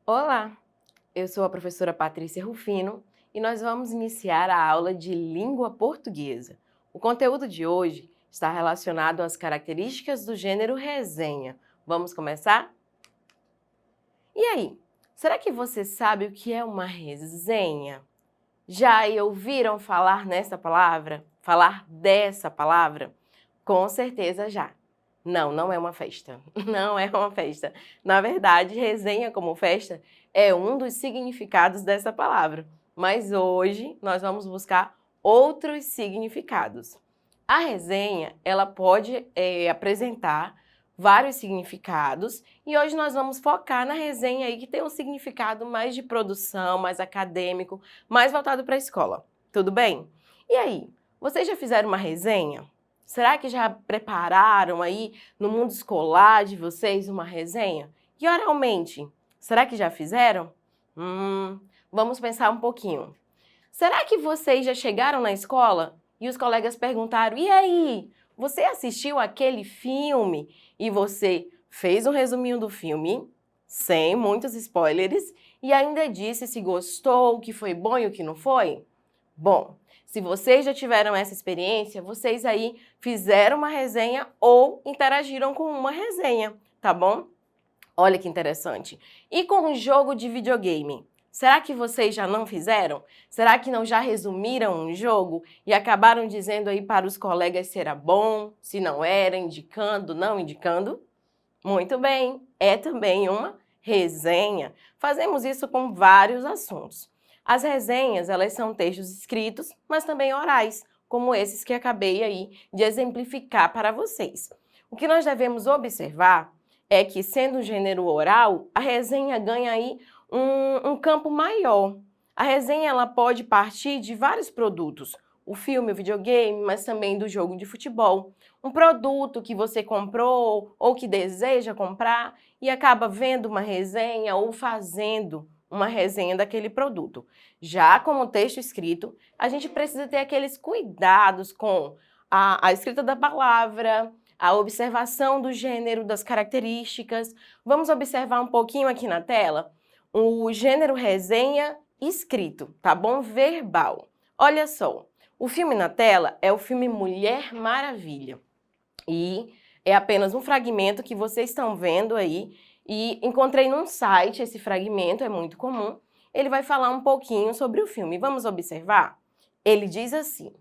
Olá, eu sou a professora Patrícia Rufino e nós vamos iniciar a aula de língua portuguesa. O conteúdo de hoje está relacionado às características do gênero resenha. Vamos começar? E aí, será que você sabe o que é uma resenha? Já ouviram falar nessa palavra? Falar dessa palavra? Com certeza já. Não, não é uma festa. Não é uma festa. Na verdade, resenha como festa é um dos significados dessa palavra. Mas hoje nós vamos buscar outros significados. A resenha, ela pode apresentar vários significados e hoje nós vamos focar na resenha aí que tem um significado mais de produção, mais acadêmico, mais voltado para a escola. Tudo bem? E aí, vocês já fizeram uma resenha? Será que já prepararam aí no mundo escolar de vocês uma resenha? E oralmente, será que já fizeram? Vamos pensar um pouquinho. Será que vocês já chegaram na escola e os colegas perguntaram: e aí, você assistiu aquele filme? E você fez um resuminho do filme, sem muitos spoilers, e ainda disse se gostou, o que foi bom e o que não foi? Bom, se vocês já tiveram essa experiência, vocês aí fizeram uma resenha ou interagiram com uma resenha, tá bom? Olha que interessante. E com um jogo de videogame? Será que vocês já não fizeram? Será que não já resumiram um jogo e acabaram dizendo aí para os colegas se era bom, se não era, indicando, não indicando? Muito bem, é também uma resenha. Fazemos isso com vários assuntos. As resenhas, elas são textos escritos, mas também orais, como esses que acabei aí de exemplificar para vocês. O que nós devemos observar é que, sendo um gênero oral, a resenha ganha aí um campo maior. A resenha ela pode partir de vários produtos, o filme, o videogame, mas também do jogo de futebol. Um produto que você comprou ou que deseja comprar e acaba vendo uma resenha ou fazendo uma resenha daquele produto. Já como texto escrito, a gente precisa ter aqueles cuidados com a escrita da palavra, a observação do gênero, das características. Vamos observar um pouquinho aqui na tela o gênero resenha escrito, tá bom? Verbal. Olha só, o filme na tela é o filme Mulher Maravilha. E é apenas um fragmento que vocês estão vendo aí. E encontrei num site esse fragmento, é muito comum. Ele vai falar um pouquinho sobre o filme. Vamos observar? Ele diz assim: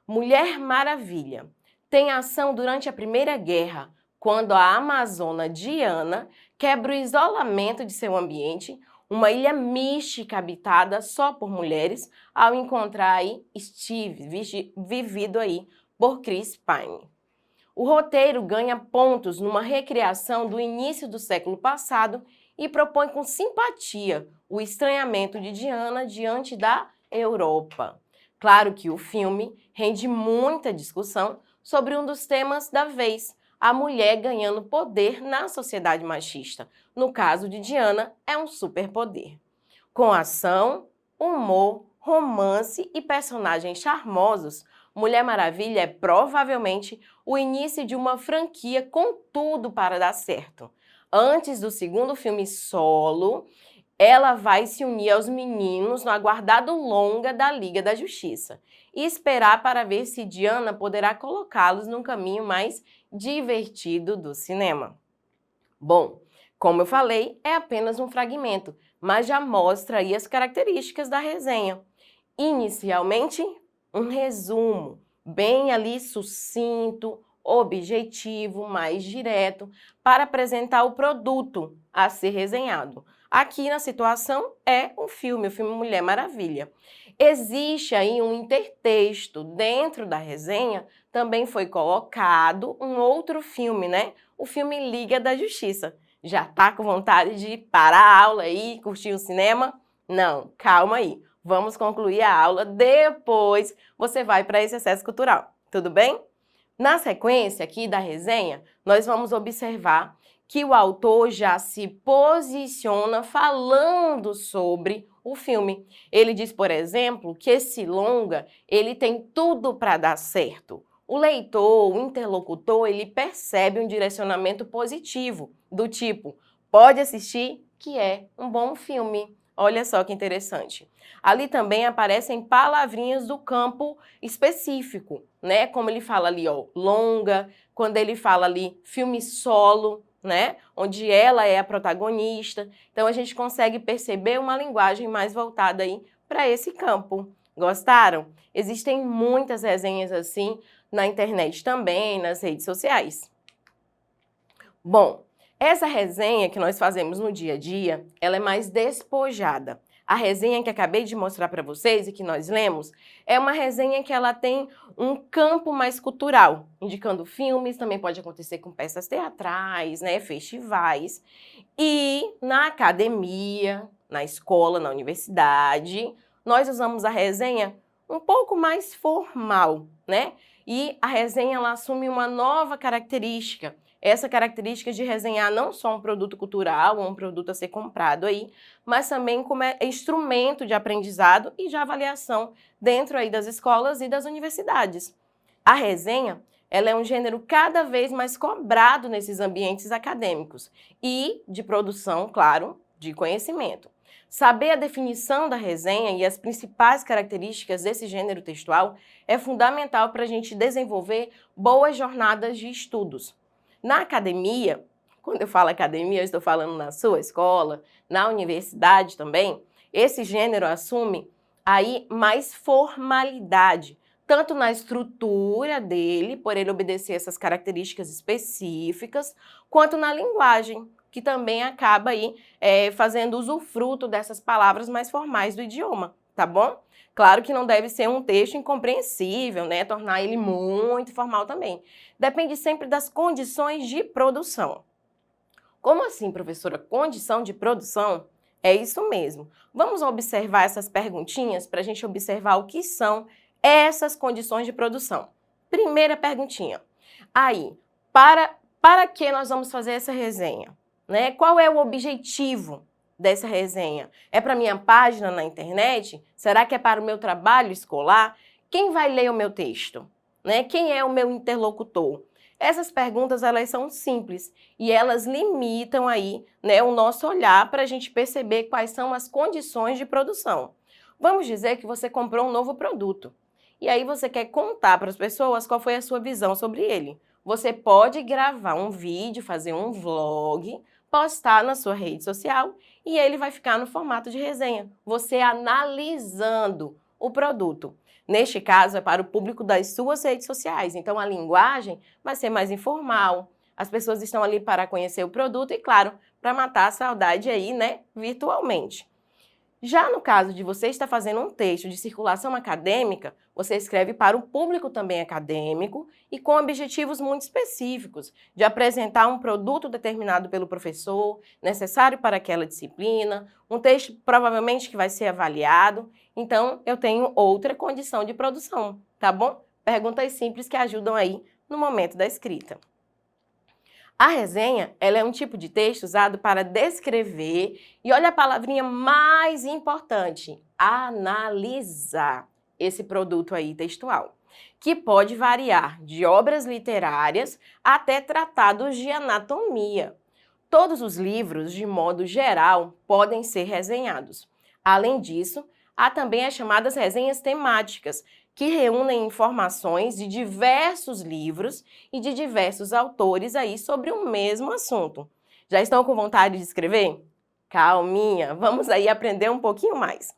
Mulher Maravilha tem ação durante a Primeira Guerra, quando a amazona Diana quebra o isolamento de seu ambiente, uma ilha mística habitada só por mulheres, ao encontrar aí Steve, vivido aí por Chris Pine. O roteiro ganha pontos numa recriação do início do século passado e propõe com simpatia o estranhamento de Diana diante da Europa. Claro que o filme rende muita discussão sobre um dos temas da vez, a mulher ganhando poder na sociedade machista. No caso de Diana, é um superpoder. Com ação, humor, romance e personagens charmosos, Mulher Maravilha é provavelmente o início de uma franquia com tudo para dar certo. Antes do segundo filme solo, ela vai se unir aos meninos no aguardado longa da Liga da Justiça e esperar para ver se Diana poderá colocá-los num caminho mais divertido do cinema. Bom, como eu falei, é apenas um fragmento, mas já mostra aí as características da resenha. Inicialmente, um resumo, bem ali sucinto, objetivo, mais direto, para apresentar o produto a ser resenhado. Aqui na situação é o filme Mulher Maravilha. Existe aí um intertexto dentro da resenha, também foi colocado um outro filme, né? O filme Liga da Justiça. Já tá com vontade de parar a aula aí e curtir o cinema? Não, calma aí. Vamos concluir a aula, depois você vai para esse acesso cultural, tudo bem? Na sequência aqui da resenha, nós vamos observar que o autor já se posiciona falando sobre o filme. Ele diz, por exemplo, que esse longa, ele tem tudo para dar certo. O leitor, o interlocutor, ele percebe um direcionamento positivo, do tipo, pode assistir que é um bom filme. Olha só que interessante. Ali também aparecem palavrinhas do campo específico, né? Como ele fala ali, ó, longa, quando ele fala ali filme solo, né? Onde ela é a protagonista. Então a gente consegue perceber uma linguagem mais voltada aí para esse campo. Gostaram? Existem muitas resenhas assim na internet também, nas redes sociais. Bom, essa resenha que nós fazemos no dia a dia, ela é mais despojada. A resenha que acabei de mostrar para vocês e que nós lemos é uma resenha que ela tem um campo mais cultural, indicando filmes, também pode acontecer com peças teatrais, né, festivais. E na academia, na escola, na universidade, nós usamos a resenha um pouco mais formal, né? E a resenha ela assume uma nova característica. Essa característica de resenhar não só um produto cultural ou um produto a ser comprado aí, mas também como instrumento de aprendizado e de avaliação dentro aí das escolas e das universidades. A resenha, ela é um gênero cada vez mais cobrado nesses ambientes acadêmicos e de produção, claro, de conhecimento. Saber a definição da resenha e as principais características desse gênero textual é fundamental para a gente desenvolver boas jornadas de estudos. Na academia, quando eu falo academia, eu estou falando na sua escola, na universidade também, esse gênero assume aí mais formalidade, tanto na estrutura dele, por ele obedecer essas características específicas, quanto na linguagem, que também acaba aí fazendo usufruto dessas palavras mais formais do idioma, tá bom? Claro que não deve ser um texto incompreensível, né? Tornar ele muito formal também. Depende sempre das condições de produção. Como assim, professora? Condição de produção? É isso mesmo. Vamos observar essas perguntinhas para a gente observar o que são essas condições de produção. Primeira perguntinha. Aí, para que nós vamos fazer essa resenha? Né? Qual é o objetivo dessa resenha? É para minha página na internet? Será que é para o meu trabalho escolar? Quem vai ler o meu texto? Né? Quem é o meu interlocutor? Essas perguntas, elas são simples e elas limitam aí, né, o nosso olhar para a gente perceber quais são as condições de produção. Vamos dizer que você comprou um novo produto e aí você quer contar para as pessoas qual foi a sua visão sobre ele. Você pode gravar um vídeo, fazer um vlog, postar na sua rede social e ele vai ficar no formato de resenha, você analisando o produto. Neste caso, é para o público das suas redes sociais, então a linguagem vai ser mais informal, as pessoas estão ali para conhecer o produto e, claro, para matar a saudade aí, né, virtualmente. Já no caso de você estar fazendo um texto de circulação acadêmica, você escreve para o público também acadêmico e com objetivos muito específicos, de apresentar um produto determinado pelo professor, necessário para aquela disciplina, um texto provavelmente que vai ser avaliado. Então, eu tenho outra condição de produção, tá bom? Perguntas simples que ajudam aí no momento da escrita. A resenha, ela é um tipo de texto usado para descrever, e olha a palavrinha mais importante, analisar esse produto aí textual, que pode variar de obras literárias até tratados de anatomia. Todos os livros, de modo geral, podem ser resenhados. Além disso, há também as chamadas resenhas temáticas, que reúnem informações de diversos livros e de diversos autores aí sobre o mesmo assunto. Já estão com vontade de escrever? Calminha, vamos aí aprender um pouquinho mais.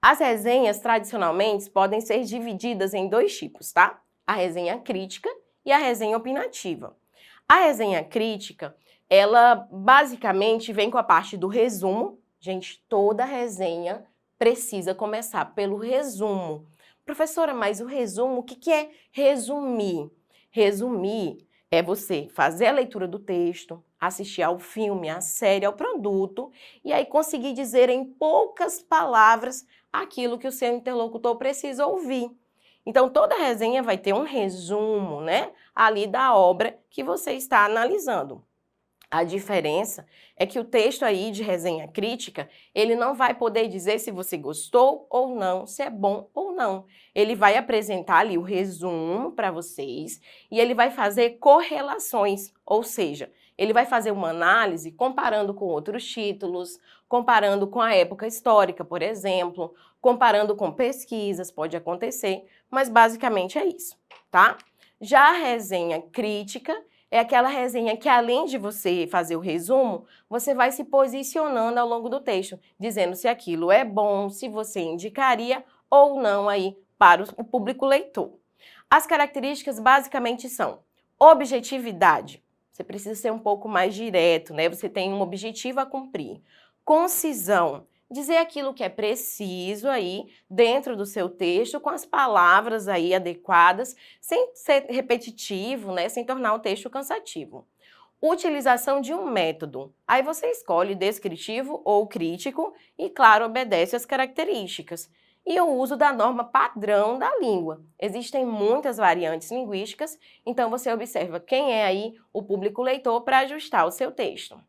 As resenhas, tradicionalmente, podem ser divididas em dois tipos, tá? A resenha crítica e a resenha opinativa. A resenha crítica, ela basicamente vem com a parte do resumo. Gente, toda resenha precisa começar pelo resumo. Professora, mas o resumo, o que é resumir? Resumir é você fazer a leitura do texto, assistir ao filme, à série, ao produto, e aí conseguir dizer em poucas palavras aquilo que o seu interlocutor precisa ouvir. Então, toda resenha vai ter um resumo, né, ali da obra que você está analisando. A diferença é que o texto aí de resenha crítica, ele não vai poder dizer se você gostou ou não, se é bom ou não. Ele vai apresentar ali o resumo para vocês e ele vai fazer correlações, ou seja, ele vai fazer uma análise comparando com outros títulos, comparando com a época histórica, por exemplo, comparando com pesquisas, pode acontecer, mas basicamente é isso, tá? Já a resenha crítica é aquela resenha que, além de você fazer o resumo, você vai se posicionando ao longo do texto, dizendo se aquilo é bom, se você indicaria ou não aí para o público leitor. As características basicamente são objetividade. Você precisa ser um pouco mais direto, né? Você tem um objetivo a cumprir. Concisão. Dizer aquilo que é preciso aí dentro do seu texto, com as palavras aí adequadas, sem ser repetitivo, né? Sem tornar o texto cansativo. Utilização de um método. Aí você escolhe descritivo ou crítico e, claro, obedece às características. E o uso da norma padrão da língua. Existem muitas variantes linguísticas, então você observa quem é aí o público leitor para ajustar o seu texto.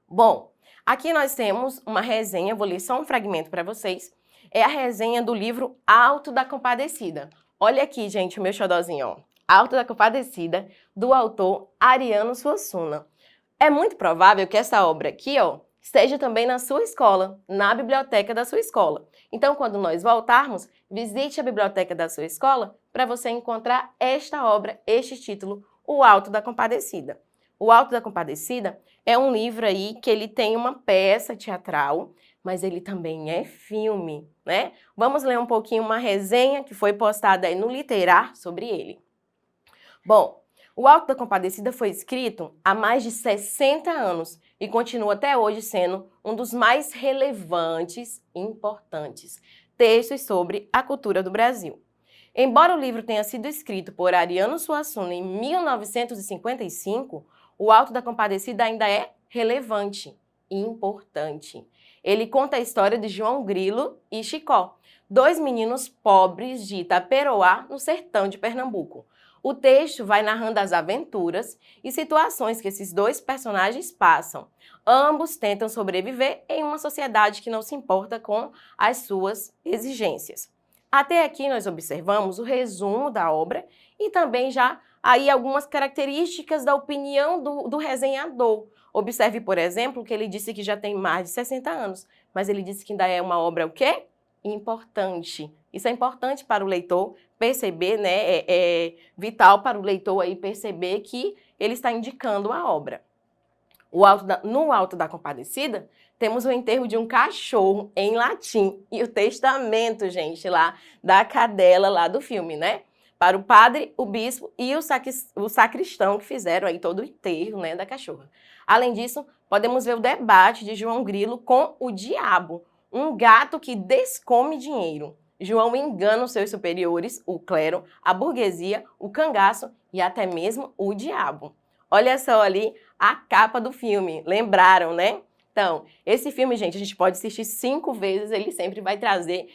Bom, aqui nós temos uma resenha, vou ler só um fragmento para vocês. É a resenha do livro Alto da Compadecida. Olha aqui, gente, o meu xodozinho, ó. Alto da Compadecida, do autor Ariano Suassuna. É muito provável que essa obra aqui, ó, esteja também na sua escola, na biblioteca da sua escola. Então, quando nós voltarmos, visite a biblioteca da sua escola para você encontrar esta obra, este título, O Alto da Compadecida. O Alto da Compadecida é um livro aí que ele tem uma peça teatral, mas ele também é filme, né? Vamos ler um pouquinho uma resenha que foi postada aí no Literar sobre ele. Bom, O Alto da Compadecida foi escrito há mais de 60 anos e continua até hoje sendo um dos mais relevantes e importantes textos sobre a cultura do Brasil. Embora o livro tenha sido escrito por Ariano Suassuna em 1955, O Alto da Compadecida ainda é relevante e importante. Ele conta a história de João Grilo e Chicó, dois meninos pobres de Itaperoá, no sertão de Pernambuco. O texto vai narrando as aventuras e situações que esses dois personagens passam. Ambos tentam sobreviver em uma sociedade que não se importa com as suas exigências. Até aqui nós observamos o resumo da obra e também já aí algumas características da opinião do resenhador. Observe, por exemplo, que ele disse que já tem mais de 60 anos, mas ele disse que ainda é uma obra o quê? Importante. Isso é importante para o leitor perceber, né? É vital para o leitor aí perceber que ele está indicando a obra. No Alto da Compadecida, temos o enterro de um cachorro em latim e o testamento, gente, lá da cadela lá do filme, né? Para o padre, o bispo e o sacristão que fizeram aí todo o enterro, né, da cachorra. Além disso, podemos ver o debate de João Grilo com o diabo, um gato que descome dinheiro. João engana os seus superiores, o clero, a burguesia, o cangaço e até mesmo o diabo. Olha só ali a capa do filme, lembraram, né? Então, esse filme, gente, a gente pode assistir 5 vezes, ele sempre vai trazer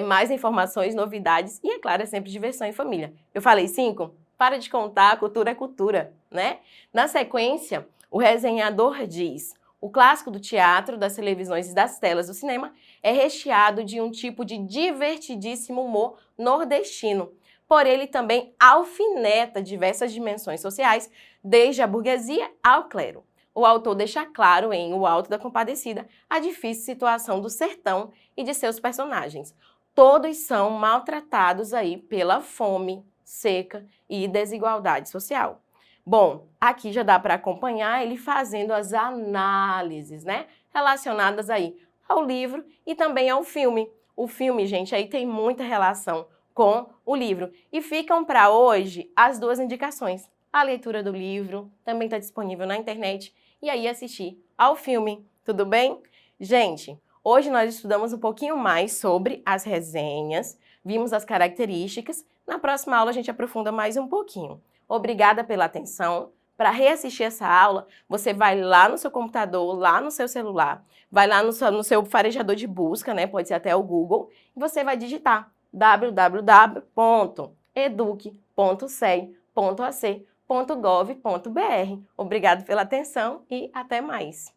mais informações, novidades e, é claro, é sempre diversão em família. Eu falei 5? Para de contar, cultura é cultura, né? Na sequência, o resenhador diz: o clássico do teatro, das televisões e das telas do cinema é recheado de um tipo de divertidíssimo humor nordestino. Porém, ele também alfineta diversas dimensões sociais, desde a burguesia ao clero. O autor deixa claro em O Alto da Compadecida a difícil situação do sertão e de seus personagens. Todos são maltratados aí pela fome, seca e desigualdade social. Bom, aqui já dá para acompanhar ele fazendo as análises, né, relacionadas aí ao livro e também ao filme. O filme, gente, aí tem muita relação com o livro. E ficam para hoje as 2 indicações. A leitura do livro também está disponível na internet e aí assistir ao filme, tudo bem? Gente, hoje nós estudamos um pouquinho mais sobre as resenhas, vimos as características. Na próxima aula a gente aprofunda mais um pouquinho. Obrigada pela atenção. Para reassistir essa aula, você vai lá no seu computador, lá no seu celular, vai lá no seu farejador de busca, né? Pode ser até o Google, e você vai digitar www.educ.ce.ac.gov.br. Obrigado pela atenção e até mais!